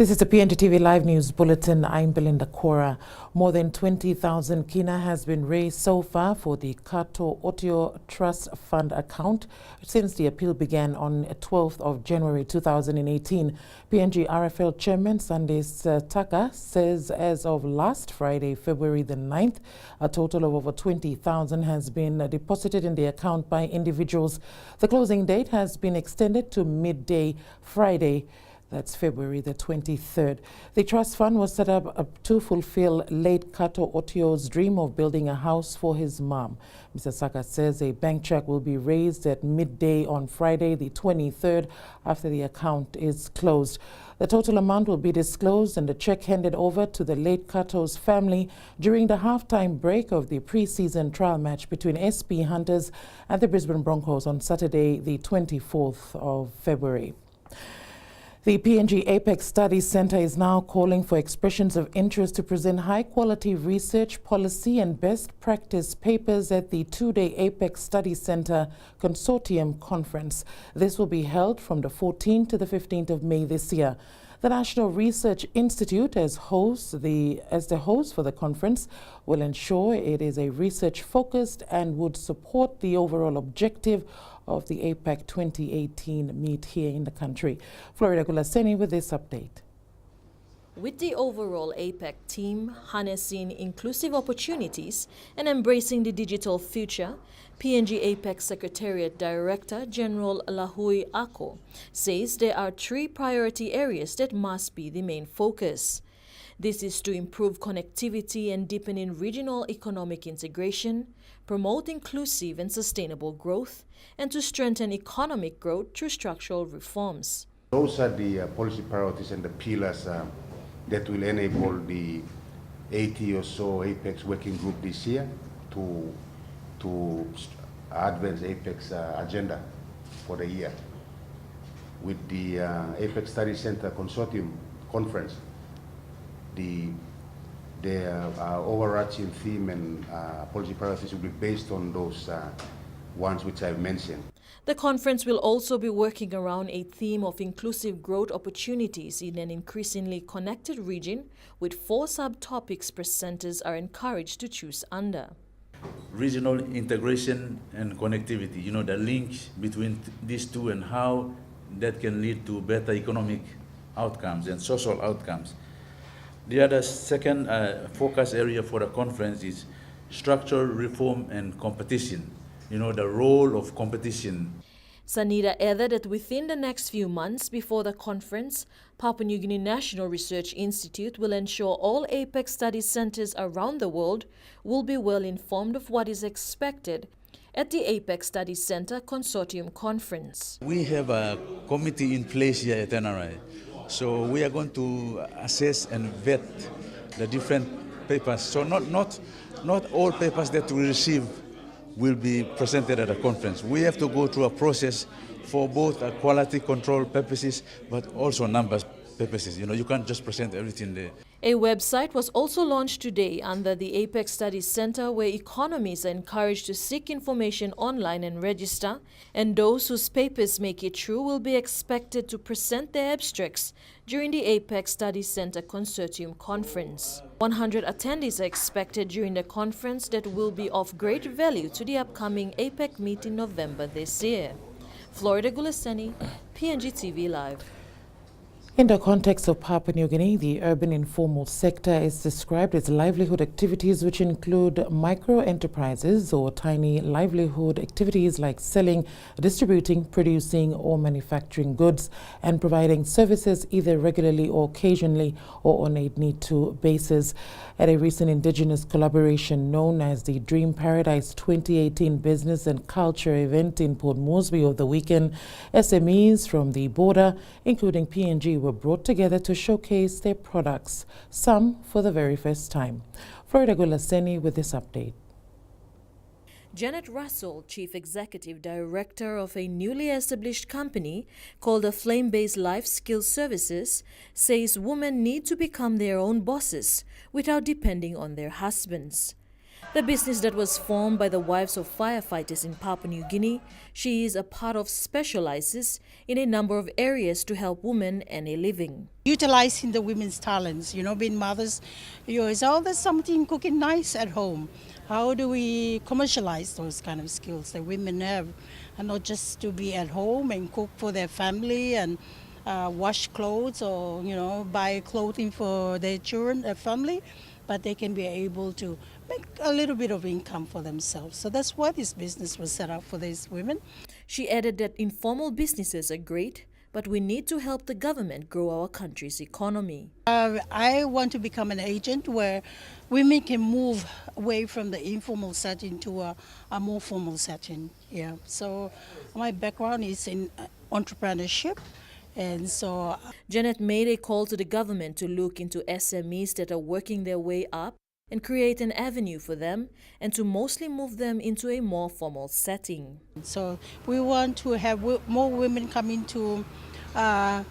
This is the PNGTV Live News Bulletin. I'm Belinda Cora. More than 20,000 kina has been raised so far for the Kato Otio Trust Fund account since the appeal began on 12th of January 2018. PNG RFL Chairman Sandesh Taka says as of last Friday, February the 9th, a total of over 20,000 has been deposited in the account by individuals. The closing date has been extended to midday Friday. That's February the 23rd. The trust fund was set up to fulfill late Kato Otio's dream of building a house for his mom. Mr. Saka says a bank check will be raised at midday on Friday the 23rd after the account is closed. The total amount will be disclosed and the check handed over to the late Kato's family during the halftime break of the pre-season trial match between SP Hunters and the Brisbane Broncos on Saturday the 24th of February. The PNG Apex Studies Centre is now calling for expressions of interest to present high-quality research, policy and best practice papers at the two-day Apex Studies Centre Consortium Conference. This will be held from the 14th to the 15th of May this year. The National Research Institute, as the host for the conference, will ensure it is a research-focused and would support the overall objective of the APEC 2018 meet here in the country. Florida Gulaseni with this update. With the overall APEC team harnessing inclusive opportunities and embracing the digital future, PNG APEC Secretariat Director General Lahui Ako says there are three priority areas that must be the main focus. This is to improve connectivity and deepening regional economic integration, promote inclusive and sustainable growth, and to strengthen economic growth through structural reforms. Those are the policy priorities and the pillars that will enable the 80 or so APEX working group this year to advance APEX agenda for the year. With the APEX Study Center Consortium Conference, the overarching theme and policy priorities will be based on those ones which I've mentioned. The conference will also be working around a theme of inclusive growth opportunities in an increasingly connected region, with 4 subtopics presenters are encouraged to choose under. Regional integration and connectivity, the link between these two and how that can lead to better economic outcomes and social outcomes. The other second focus area for the conference is structural reform and competition, the role of competition. Sanida added that within the next few months before the conference, Papua New Guinea National Research Institute will ensure all APEC study centers around the world will be well informed of what is expected at the APEC Study Center Consortium Conference. We have a committee in place here at NRI. So we are going to assess and vet the different papers. So not all papers that we receive will be presented at the conference. We have to go through a process for both quality control purposes, but also numbers purposes. You can't just present everything there. A website was also launched today under the Apex Studies Center, where economists are encouraged to seek information online and register, and those whose papers make it through will be expected to present their abstracts during the Apex Studies Center Consortium Conference. 100 attendees are expected during the conference that will be of great value to the upcoming APEC meet in November this year. Florida Gulaseni, PNGTV Live. In the context of Papua New Guinea, the urban informal sector is described as livelihood activities which include micro-enterprises or tiny livelihood activities like selling, distributing, producing or manufacturing goods and providing services either regularly or occasionally or on a need-to basis. At a recent Indigenous collaboration known as the Dream Paradise 2018 Business and Culture event in Port Moresby over the weekend, SMEs from the border, including PNG, were brought together to showcase their products, some for the very first time. Florida Gulaseni with this update. Janet Russell, Chief Executive Director of a newly established company called the Flame-Based Life Skills Services, says women need to become their own bosses without depending on their husbands. The business that was formed by the wives of firefighters in Papua New Guinea, she is a part of specializes in a number of areas to help women earn a living. Utilizing the women's talents, being mothers, you always, oh, there's something cooking nice at home. How do we commercialize those kind of skills that women have? And not just to be at home and cook for their family and wash clothes or, buy clothing for their children, their family, but they can be able to make a little bit of income for themselves. So that's why this business was set up for these women. She added that informal businesses are great, but we need to help the government grow our country's economy. I want to become an agent where women can move away from the informal setting to a more formal setting. Yeah. So my background is in entrepreneurship. And so Janet made a call to the government to look into SMEs that are working their way up and create an avenue for them and to mostly move them into a more formal setting. So we want to have more women come into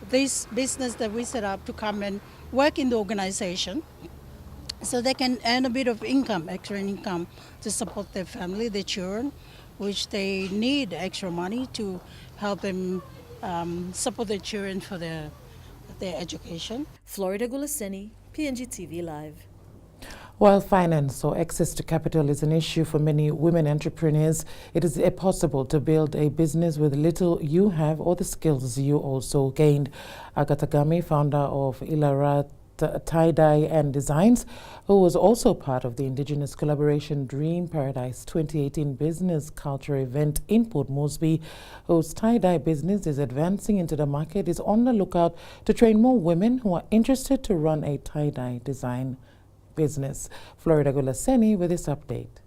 this business that we set up to come and work in the organization so they can earn a bit of income, extra income to support their family, their children, which they need extra money to help them support their children for their education. Florida Gulaseni, PNGTV Live. While finance or access to capital is an issue for many women entrepreneurs, it is impossible to build a business with little you have or the skills you also gained. Agatha Gami, founder of Ilarat Tie-Dye and Designs, who was also part of the Indigenous Collaboration Dream Paradise 2018 business culture event in Port Moresby, whose tie-dye business is advancing into the market, is on the lookout to train more women who are interested to run a tie-dye design business. Florida Gulaseni with this update.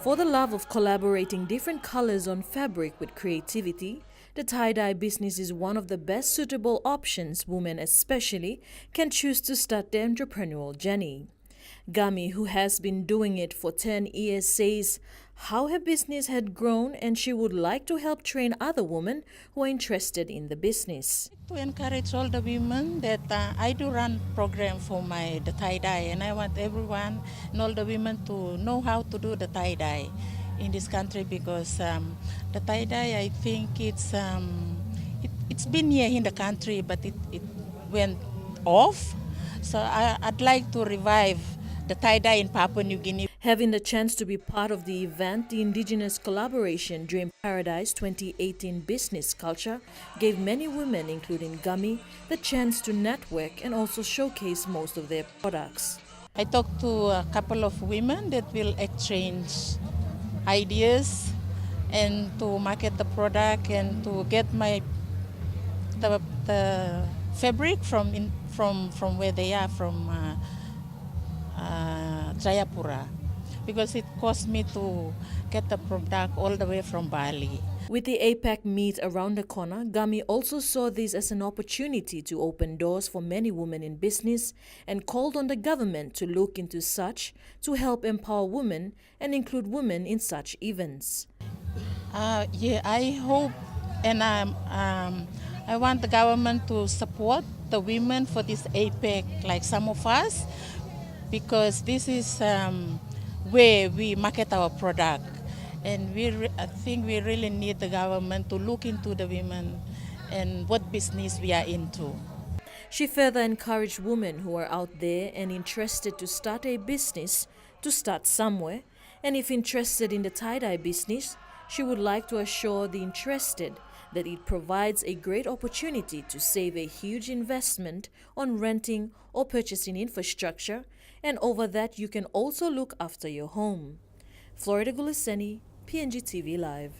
For the love of collaborating different colors on fabric with creativity, the tie-dye business is one of the best suitable options women especially can choose to start their entrepreneurial journey. Gami, who has been doing it for 10 years, says how her business had grown and she would like to help train other women who are interested in the business. To encourage all the women that I do run program for the tie-dye, and I want everyone and all the women to know how to do the tie-dye in this country, because the tie-dye, I think it's been here in the country, but it went off. So I'd like to revive the tie-dye in Papua New Guinea. Having the chance to be part of the event, the Indigenous Collaboration Dream Paradise 2018 business culture gave many women, including Gami, the chance to network and also showcase most of their products. I talked to a couple of women that will exchange ideas and to market the product and to get the fabric from where they are, from Jayapura, because it cost me to get the product all the way from Bali. With the APEC meet around the corner, Gami also saw this as an opportunity to open doors for many women in business and called on the government to look into such to help empower women and include women in such events. Yeah, I hope and I want the government to support the women for this APEC, like some of us, because this is where we market our product. And I think we really need the government to look into the women and what business we are into. She further encouraged women who are out there and interested to start a business to start somewhere. And if interested in the tie-dye business, she would like to assure the interested that it provides a great opportunity to save a huge investment on renting or purchasing infrastructure, and over that you can also look after your home. Florida Gulaseni, PNGTV Live.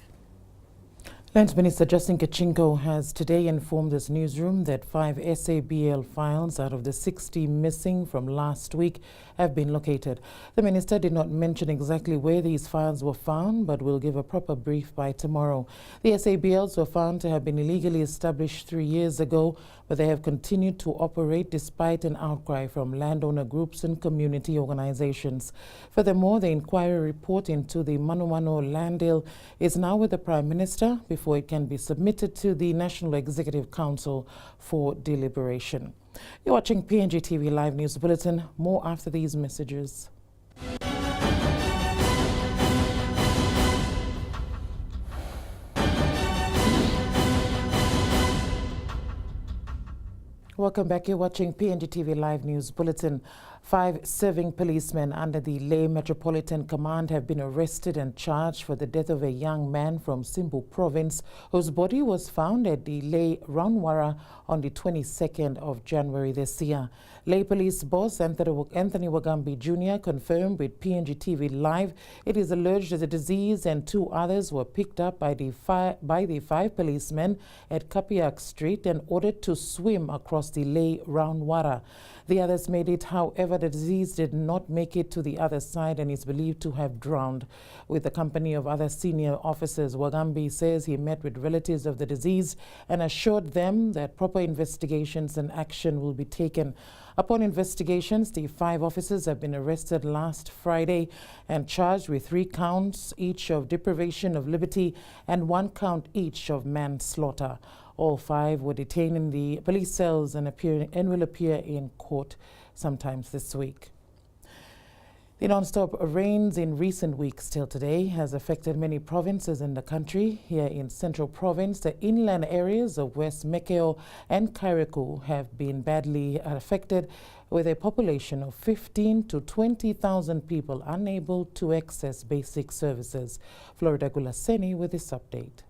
Lands Minister Justin Kachinko has today informed this newsroom that 5 SABL files out of the 60 missing from last week have been located. The minister did not mention exactly where these files were found, but will give a proper brief by tomorrow. The SABLs were found to have been illegally established 3 years ago, but they have continued to operate despite an outcry from landowner groups and community organizations. Furthermore, the inquiry report into the Manumano land deal is now with the Prime Minister before it can be submitted to the National Executive Council for deliberation. You're watching PNGTV Live News Bulletin. More after these messages. Welcome back. You're watching PNGTV Live News Bulletin. 5 serving policemen under the Leh Metropolitan Command have been arrested and charged for the death of a young man from Simbu Province whose body was found at the Leh Ranwara on the 22nd of January this year. Leh Police Boss Anthony Wagambi Jr. confirmed with PNGTV Live it is alleged that the disease and 2 others were picked up by the 5 policemen at Kapiak Street and ordered to swim across the Leh Ranwara. The others made it, however, the disease did not make it to the other side and is believed to have drowned. With the company of other senior officers, Wagambi says he met with relatives of the deceased and assured them that proper investigations and action will be taken. Upon investigations, the 5 officers have been arrested last Friday and charged with 3 counts each of deprivation of liberty and 1 count each of manslaughter. All 5 were detained in the police cells and will appear in court sometimes this week. The non-stop rains in recent weeks till today has affected many provinces in the country. Here in Central Province, the inland areas of West Mekeo and Kairiku have been badly affected, with a population of 15 to 20,000 people unable to access basic services. Florida Gulaseni with this update.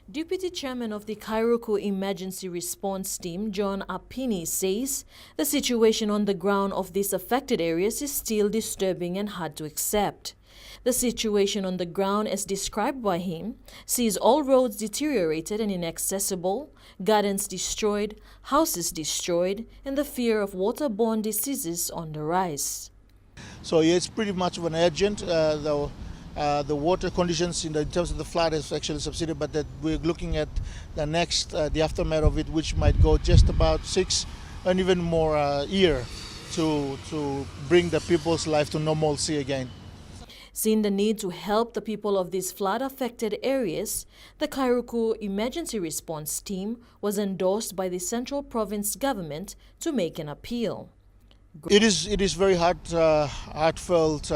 Deputy Chairman of the Kairuku Emergency Response Team, John Apini, says the situation on the ground of these affected areas is still disturbing and hard to accept. The situation on the ground, as described by him, sees all roads deteriorated and inaccessible, gardens destroyed, houses destroyed, and the fear of waterborne diseases on the rise. So yeah, it's pretty much of an urgent, though. The water conditions in terms of the flood has actually subsided, but that we're looking at the next, the aftermath of it, which might go just about 6 and even more year to bring the people's life to normalcy again. Seeing the need to help the people of these flood-affected areas, the Kairuku Emergency Response Team was endorsed by the Central Province Government to make an appeal. It is very heartfelt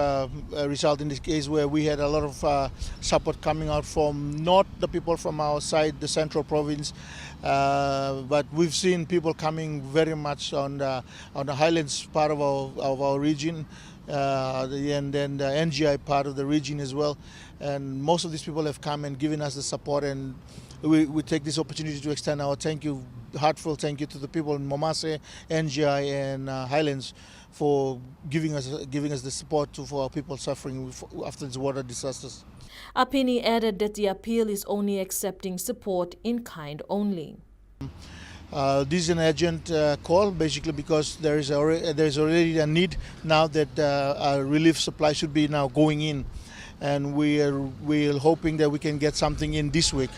result in this case, where we had a lot of support coming out from not the people from our side, the Central Province, but we've seen people coming very much on the highlands part of our region, and then the NGI part of the region as well. And most of these people have come and given us the support, and we take this opportunity to extend our heartfelt thank you to the people in Momase, NGI, and Highlands for giving us the support for our people suffering after these water disasters. Apini added that the appeal is only accepting support in kind only. This is an urgent call, basically because there is already a need now that a relief supply should be now going in, and we're hoping that we can get something in this week.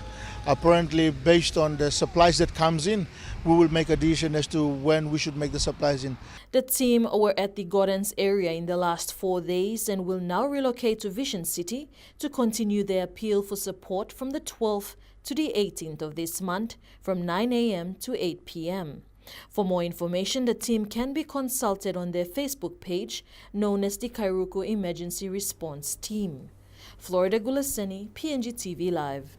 Apparently, based on the supplies that comes in, we will make a decision as to when we should make the supplies in. The team were at the Gordons area in the last 4 days and will now relocate to Vision City to continue their appeal for support from the 12th to the 18th of this month from 9 a.m. to 8 p.m. For more information, the team can be consulted on their Facebook page known as the Kairuku Emergency Response Team. Florida Gulaseni, PNGTV Live.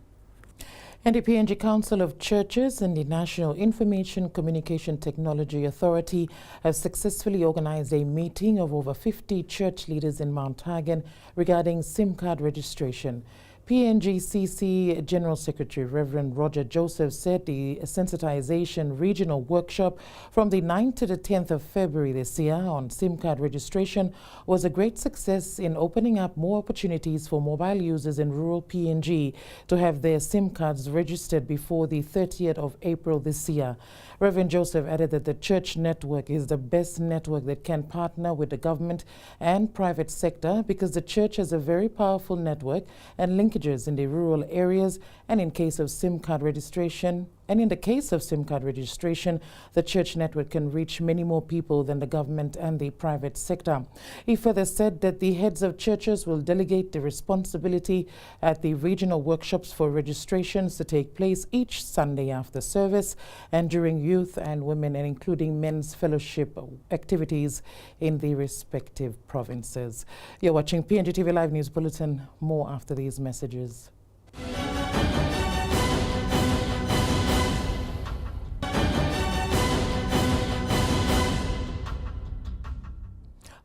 And the PNG Council of Churches and the National Information Communication Technology Authority have successfully organized a meeting of over 50 church leaders in Mount Hagen regarding SIM card registration. PNGCC General Secretary Reverend Roger Joseph said the sensitization regional workshop from the 9th to the 10th of February this year on SIM card registration was a great success in opening up more opportunities for mobile users in rural PNG to have their SIM cards registered before the 30th of April this year. Reverend Joseph added that the church network is the best network that can partner with the government and private sector because the church has a very powerful network and linkages in the rural areas, and in case of SIM card registration, And in the case of SIM card registration, the church network can reach many more people than the government and the private sector. He further said that the heads of churches will delegate the responsibility at the regional workshops for registrations to take place each Sunday after service and during youth and women, and including men's fellowship activities in the respective provinces. You're watching PNGTV Live News Bulletin. More after these messages.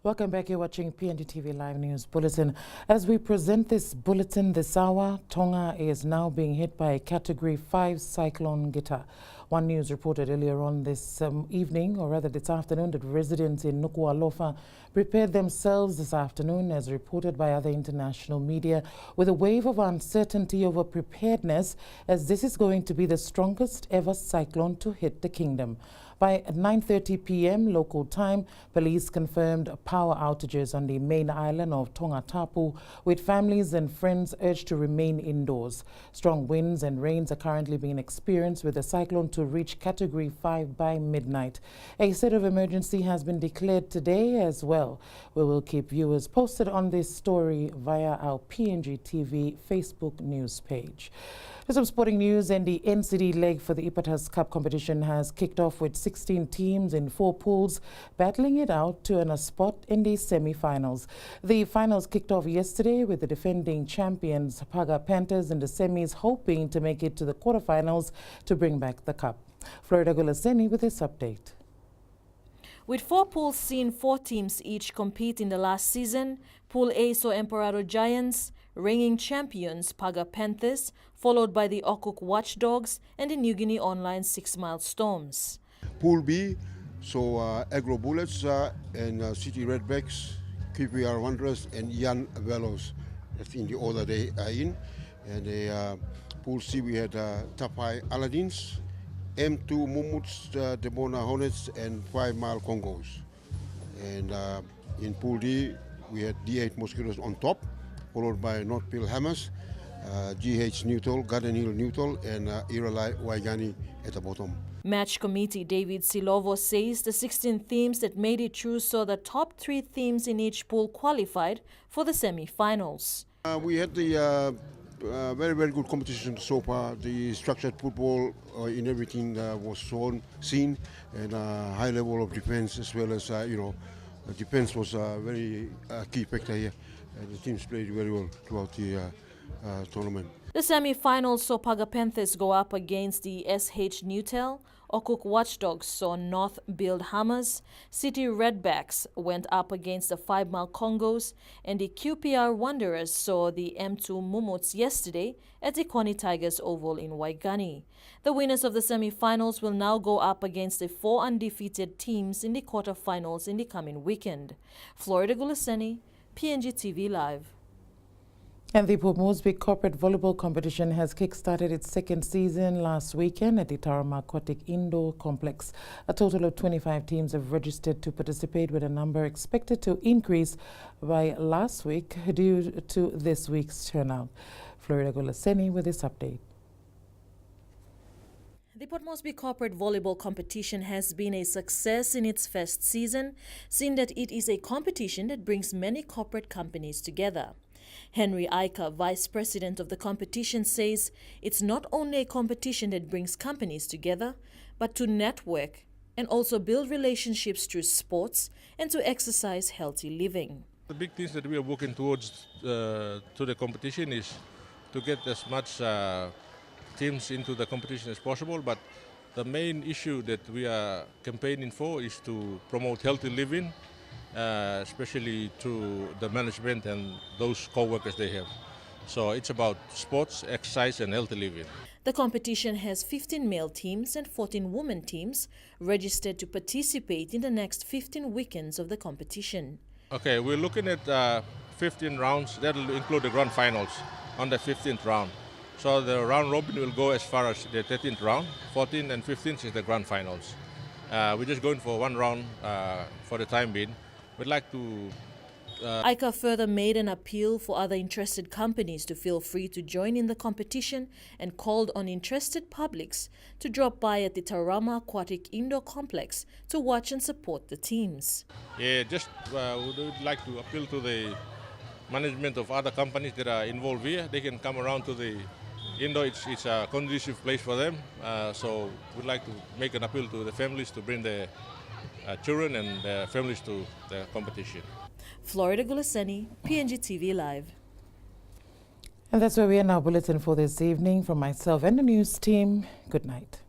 Welcome back. You're watching PNGTV Live News Bulletin. As we present this bulletin this hour, Tonga is now being hit by a Category 5 cyclone Gita. One News reported earlier on this evening, or rather this afternoon, that residents in Nuku'alofa prepared themselves this afternoon, as reported by other international media, with a wave of uncertainty over preparedness, as this is going to be the strongest ever cyclone to hit the kingdom. By 9:30 p.m. local time, police confirmed power outages on the main island of Tongatapu, with families and friends urged to remain indoors. Strong winds and rains are currently being experienced, with the cyclone to reach Category 5 by midnight. A state of emergency has been declared today as well. We will keep viewers posted on this story via our PNGTV Facebook news page. For some sporting news, and the NCD leg for the Ipatas Cup competition has kicked off with 16 teams in 4 pools battling it out to earn a spot in the semi-finals. The finals kicked off yesterday with the defending champions Paga Panthers in the semis hoping to make it to the quarterfinals to bring back the cup. Florida Gulaseni with this update. With 4 pools seeing 4 teams each compete in the last season, Pool A saw Emperado Giants, reigning champions Paga Panthers, followed by the Okuk Watchdogs and the New Guinea Online 6 Mile Storms. Pool B, so Agro Bullets and City Redbacks, QPR Wanderers and Yan Velos. That's in the order they are in. And Pool C we had Tapai Aladdins, M2 Mumuts, Debona Hornets and 5 Mile Congos. And in Pool D we had D8 Mosquitoes on top, followed by North Peel Hammers, GH Neutral, Garden Hill Neutral, and Iralai Waigani at the bottom. Match committee David Silovo says the 16 teams that made it through saw the top 3 teams in each pool qualified for the semi-finals. We had the very, very good competition so far. The structured football in everything was seen, and high level of defense, as well as, defense was a very key factor here. And the teams played very well throughout the tournament. The semi-finals saw Paga Panthers go up against the SH Newtel, Okuk Watchdogs saw North Build Hammers, City Redbacks went up against the 5 Mile Congos, and the QPR Wanderers saw the M2 Mumuts yesterday at the Connie Tigers Oval in Waigani. The winners of the semi-finals will now go up against the 4 undefeated teams in the quarter-finals in the coming weekend. Florida Gulaseni, PNGTV Live. And the Port Moresby Corporate Volleyball Competition has kick-started its second season last weekend at the Tarama Aquatic Indoor Complex. A total of 25 teams have registered to participate, with a number expected to increase by last week due to this week's turnout. Florida Gulaseni with this update. The Port Moresby Corporate Volleyball Competition has been a success in its first season, seeing that it is a competition that brings many corporate companies together. Henry Iker, Vice President of the competition, says it's not only a competition that brings companies together, but to network and also build relationships through sports and to exercise healthy living. The big things that we are working towards to the competition is to get as much teams into the competition as possible, but the main issue that we are campaigning for is to promote healthy living, especially to the management and those co-workers they have. So it's about sports, exercise and healthy living. The competition has 15 male teams and 14 women teams registered to participate in the next 15 weekends of the competition. Okay, we're looking at 15 rounds. That will include the grand finals on the 15th round. So the round robin will go as far as the 13th round. 14th and 15th is the grand finals. We're just going for one round for the time being. We'd like to ICA further made an appeal for other interested companies to feel free to join in the competition and called on interested publics to drop by at the Tarama Aquatic Indoor Complex to watch and support the teams. Yeah, just would like to appeal to the management of other companies that are involved here. They can come around to the indoor. It's a conducive place for them. So we'd like to make an appeal to the families to bring their children and their families to the competition. Florida Gulaseni, PNGTV Live. And that's where we end our bulletin for this evening. From myself and the news team, good night.